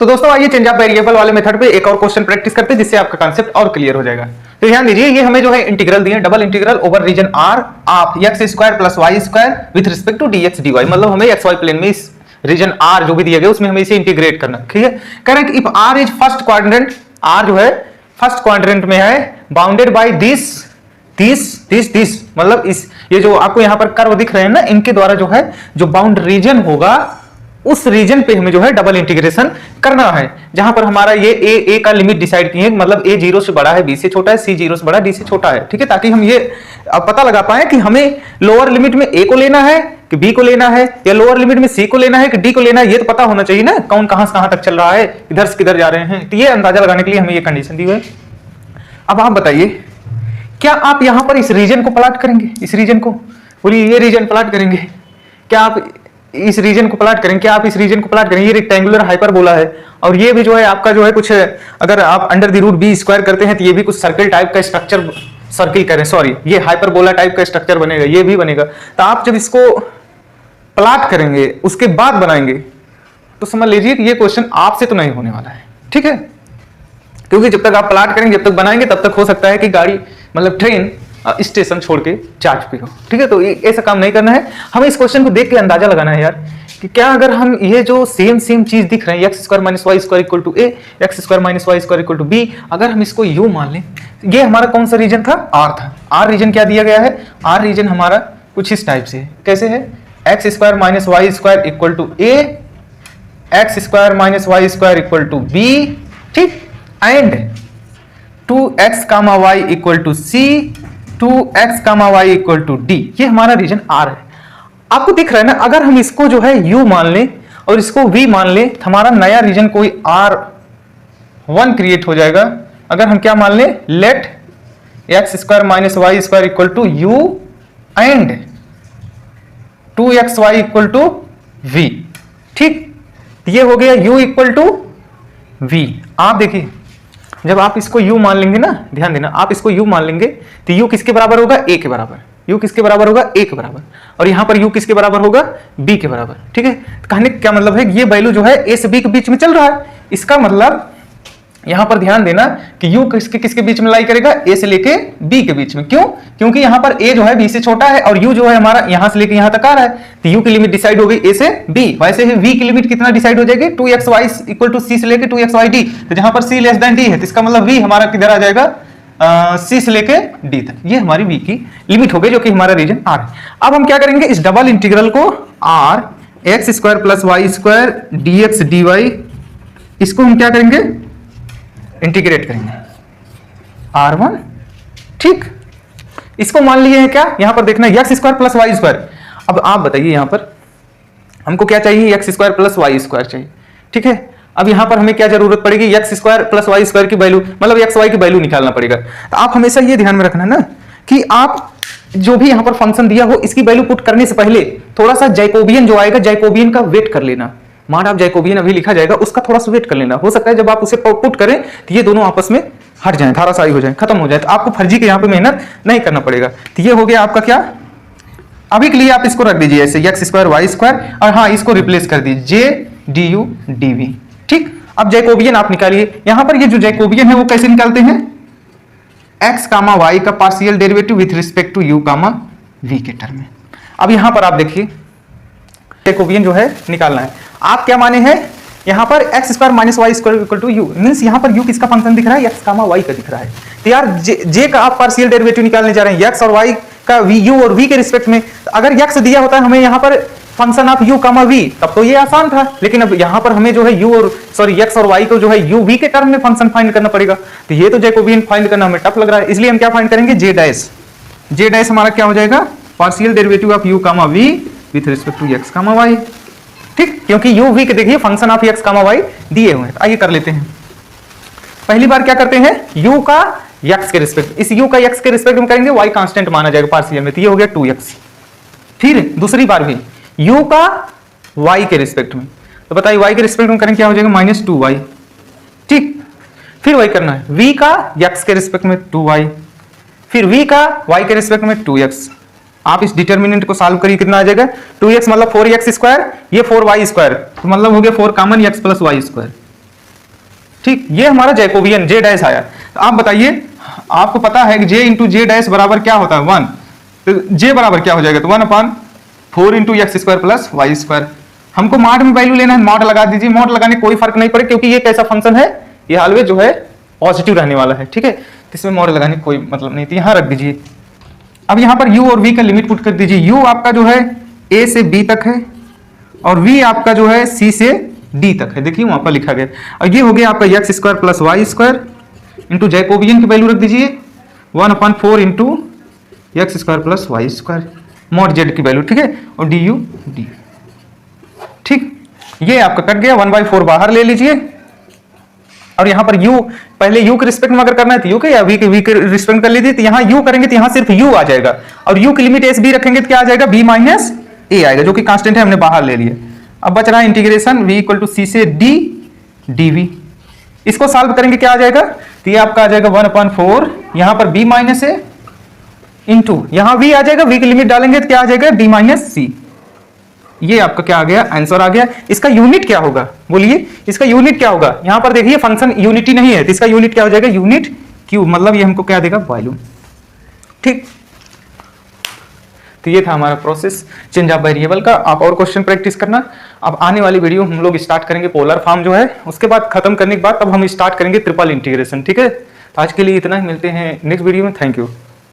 तो दोस्तों आइए चेंज ऑफ वेरिएबल वाले मेथड पे एक और क्वेश्चन प्रैक्टिस करते हैं जिससे आपका कांसेप्ट और क्लियर हो जाएगा। तो ध्यान दीजिए, ये हमें जो है इंटीग्रल दिए, double integral over region R of x square plus y square with respect to dx dy. मतलब हमें एक्स वाई प्लेन में इस रीजन आर जो भी दिया गया उसमें हमें इसे इंटीग्रेट करना, ठीक है। Correct, if R is first quadrant, R जो है फर्स्ट क्वाड्रेंट में है, बाउंडेड बाय दिस मतलब इस ये जो आपको यहां पर कर्व दिख रहे हैं ना, इनके द्वारा जो है जो बाउंड रीजन होगा उस रीजन पे हमें जो है डबल इंटीग्रेशन करना है, जहां पर हमारा ये ए का लिमिट डिसाइड किए, मतलब ए 0 से बड़ा है, बी से छोटा है, सी 0 से बड़ा, डी से छोटा है, ठीक है। ताकि हम ये पता लगा पाए कि हमें लोअर लिमिट में ए को लेना है कि बी को लेना है, या लोअर लिमिट में सी को लेना है कि डी को लेना है, ये तो पता होना चाहिए ना, कौन कहां से कहां तक चल रहा है, इधर से किधर जा रहे हैं। तो ये अंदाजा लगाने के लिए हमें ये कंडीशन दी हुई है। अब आप बताइए, क्या आप यहां पर इस रीजन को प्लॉट करेंगे? इस रीजन को बोलिए, ये रीजन प्लॉट करेंगे क्या आप? इस रीजन को प्लॉट करेंगे क्या आप? इस रीजन को प्लॉट करेंगे। ये रेक्टेंगुलर हाइपरबोला है और ये भी जो है आपका जो है कुछ, अगर आप under the root b square करते हैं तो ये भी कुछ सर्किल टाइप का स्ट्रक्चर, सर्किल करें सॉरी, ये हाइपरबोला टाइप का स्ट्रक्चर बनेगा, ये भी बनेगा। तो आप जब इसको प्लॉट करेंगे उसके बाद बनाएंगे तो समझ लीजिए कि ये क्वेश्चन आपसे तो नहीं होने वाला है, ठीक है। क्योंकि जब तक आप प्लॉट करेंगे, जब तक बनाएंगे, तब तक हो सकता है कि गाड़ी मतलब ट्रेन स्टेशन छोड़ के जा चुकी हो, ठीक है। तो ऐसा काम नहीं करना है, हमें इस क्वेश्चन को देख के अंदाजा लगाना है यार कि क्या अगर हम ये जो सेम चीज दिख रहे हैं, x square minus y square equal to a, x square minus y square equal to b, अगर हम इसको यू मान लें, ये हमारा कौन सा रीजन था? आर था। आर रीजन क्या दिया गया है? आर रीजन हमारा कुछ इस टाइप से है। कैसे है? X square minus y square equal to a, x square minus y square equal to b, ठीक, and 2x comma y equal to c, 2x comma y equal to d. ये हमारा रीजन आर है। आपको दिख रहा है ना, अगर हम इसको जो है u मान लें और इसको v मान लें तो हमारा नया रीजन कोई R1 क्रिएट हो जाएगा। अगर हम क्या मान लें, let x square minus y square equal to u and 2xy equal to v, ठीक, ये हो गया u इक्वल टू v। आप देखिए, जब आप इसको u मान लेंगे ना, ध्यान देना, आप इसको u मान लेंगे तो u किसके बराबर होगा? a के बराबर। u किसके बराबर होगा? a के बराबर। और यहां पर u किसके बराबर होगा? b के बराबर, ठीक है। तो कहने का क्या मतलब है, ये वैल्यू जो है a से b के बीच में चल रहा है। इसका मतलब यहां पर ध्यान देना कि u किसके बीच में लाई करेगा? a से लेके b के बीच में। क्यों? क्योंकि यहां पर a जो है b से छोटा है और u जो है हमारा यहां से लेके यहां तक आ रहा है, तो u की लिमिट डिसाइड हो गई a से b। वैसे ही v की लिमिट कितना डिसाइड हो जाएगी? 2xy इक्वल टू c से लेके 2xyd। तो जहां पर c लेस देन d है तो इसका मतलब v हमारा किधर आ जाएगा? c से लेके d तक। ये हमारी v की लिमिट हो गई, जो कि हमारा रीजन r है। अब हम क्या करेंगे, इस डबल इंटीग्रल को r x square plus y square dx dy, इसको हम क्या करेंगे? इंटीग्रेट करेंगे R1, ठीक। इसको मान लिए हैं क्या? यहां पर देखना x square plus y square. अब आप बताइए, यहां पर हमको क्या चाहिए? X square plus y square चाहिए, ठीक है। अब यहां पर हमें क्या जरूरत पड़ेगी? X square plus y square की वैल्यू, मतलब एक्स वाई की वैल्यू निकालना पड़ेगा। तो आप हमेशा ये ध्यान में रखना ना कि आप जो भी यहां पर फंक्शन दिया हो, इसकी वैल्यू पुट करने से पहले थोड़ा सा जैकोबियन जो आएगा, जैकोबियन का वेट कर लेना। मान आप जैकोबियन अभी लिखा जाएगा, उसका थोड़ा सा वेट कर लेना। हो सकता है जब आप उसे पुट करें तो ये दोनों आपस में हट जाएं, धाराशायी हो जाए, खत्म हो जाए, तो आपको फर्जी के यहाँ पे मेहनत नहीं करना पड़ेगा। तो ये हो गया आपका क्या, अभी के लिए आप इसको रख दीजिए ऐसे एक्स स्क्वायर वाई स्क्वायर, और हाँ इसको रिप्लेस कर दीजिए जे डी यू डी वी, ठीक। अब जैकोबियन आप निकालिए। यहां पर ये जो जैकोबियन है वो कैसे निकालते हैं? एक्स कामा वाई का partial derivative with respect to u comma v के टर्म में। अब यहां पर आप देखिए, जैकोबियन जो है निकालना है। आप क्या माने हैं यहां पर? X square minus y square equal to u, means यहां पर यू किसका फंक्शन दिख रहा है? एक्स कामा वाई का दिख रहा है। तो यार जे का आप पार्शियल डेरिवेटिव निकालने जा रहे हैं एक्स और वाई का, वी यू और वी के रिस्पेक्ट में। तो अगर एक्स दिया होता है हमें यहां पर function of u comma v, तब तो ये आसान था। लेकिन अब यहां पर हमें जो है यू और सॉरी एक्स और वाई को जो है यू वी के टर्म में फंक्शन फाइंड करना पड़ेगा। तो ये तो जैकोबियन फाइंड करना हमें टफ लग रहा है, इसलिए हम क्या फाइंड करेंगे? J dash. जे डैश हमारा क्या हो जाएगा? Partial derivative of u comma v with respect to x comma y, ठीक। क्योंकि यू वी के देखिए function of x comma y दिए हुए हैं। आइए कर लेते हैं। पहली बार क्या करते हैं? यू का एक्स के रिस्पेक्ट, इस यू का एक्स के रिस्पेक्ट में करेंगे, वाई कांस्टेंट माना जाएगा पार्शियल में, तो ये हो गया 2x। फिर दूसरी बार भी u का y के रिस्पेक्ट में, तो बताइए y के रिस्पेक्ट में करेंगे क्या हो जाएगा? -2y, ठीक। फिर वही करना है v का x के रिस्पेक्ट में 2y, फिर v का y के रिस्पेक्ट में 2x। आप इस डिटर्मिनेंट को सॉल्व करिए, कितना आ जाएगा? 2x मतलब 4x स्क्वायर, ये 4y स्क्वायर, तो मतलब हो गया 4 common x plus y square, ठीक, ये हमारा जैकोबियन जे डैश आया। तो आप बताइए, आपको पता है कि जे इंटू जे डैश बराबर क्या होता है 1, तो जे बराबर क्या हो जाएगा, तो 1/4 into x square plus y square. हमको मॉड में वैल्यू लेना है, मॉड लगा दीजिए, मॉड लगाने कोई फर्क नहीं पड़े क्योंकि ये कैसा फंक्शन है, ये ऑलवेज जो है पॉजिटिव रहने वाला है, ठीक है, तो इसमें मॉड लगाने कोई मतलब नहीं, तो यहां रख दीजिए। अब यहां पर u और v का लिमिट पुट कर दीजिए। u आपका जो है a से b तक है और v आपका जो है c से d तक है, देखिए वहां पर लिखा गया। और ये हो गया आपका x square plus y square into Jacobian की वैल्यू रख दीजिए 1/4 into x square plus y square mod z की वैल्यू, ठीक है, और डी यू डी, ठीक, ये आपका कट गया, 1/4 बाहर ले लीजिए। और यहाँ पर u, पहले u के रिस्पेक्ट में अगर करना है तो u के, या v के रिस्पेक्ट कर लीजिए, तो यहाँ u करेंगे तो यहाँ सिर्फ u आ जाएगा, और u की लिमिट एस बी रखेंगे तो क्या आ जाएगा, b माइनस ए आएगा, जो कि कांस्टेंट है, हमने बाहर ले लिया। अब बच रहा है इंटीग्रेशन v इक्वल टू सी से d dv, इसको सॉल्व करेंगे क्या आ जाएगा, तो ये आपका आ जाएगा 1/4, यहाँ पर b माइनस ए इंटू यहाँ v आ जाएगा, v की लिमिट डालेंगे तो क्या आ जाएगा, d माइनस सी। ये आपका क्या आ गया, आंसर आ गया। इसका यूनिट क्या होगा, बोलिए इसका यूनिट क्या होगा। यहां पर देखिए फंक्शन यूनिटी नहीं है, तो इसका यूनिट क्या हो जाएगा, यूनिट क्यूब, मतलब ये हमको क्या देगा, वॉल्यूम, ठीक। तो ये था हमारा प्रोसेस चेंज ऑफ वेरिएबल का। आप और क्वेश्चन प्रैक्टिस करना। अब आने वाली वीडियो हम लोग स्टार्ट करेंगे पोलर फॉर्म जो है, उसके बाद खत्म करने के बाद तब हम स्टार्ट करेंगे ट्रिपल इंटीग्रेशन, ठीक है। तो आज के लिए इतना ही, मिलते हैं नेक्स्ट वीडियो में, थैंक यू।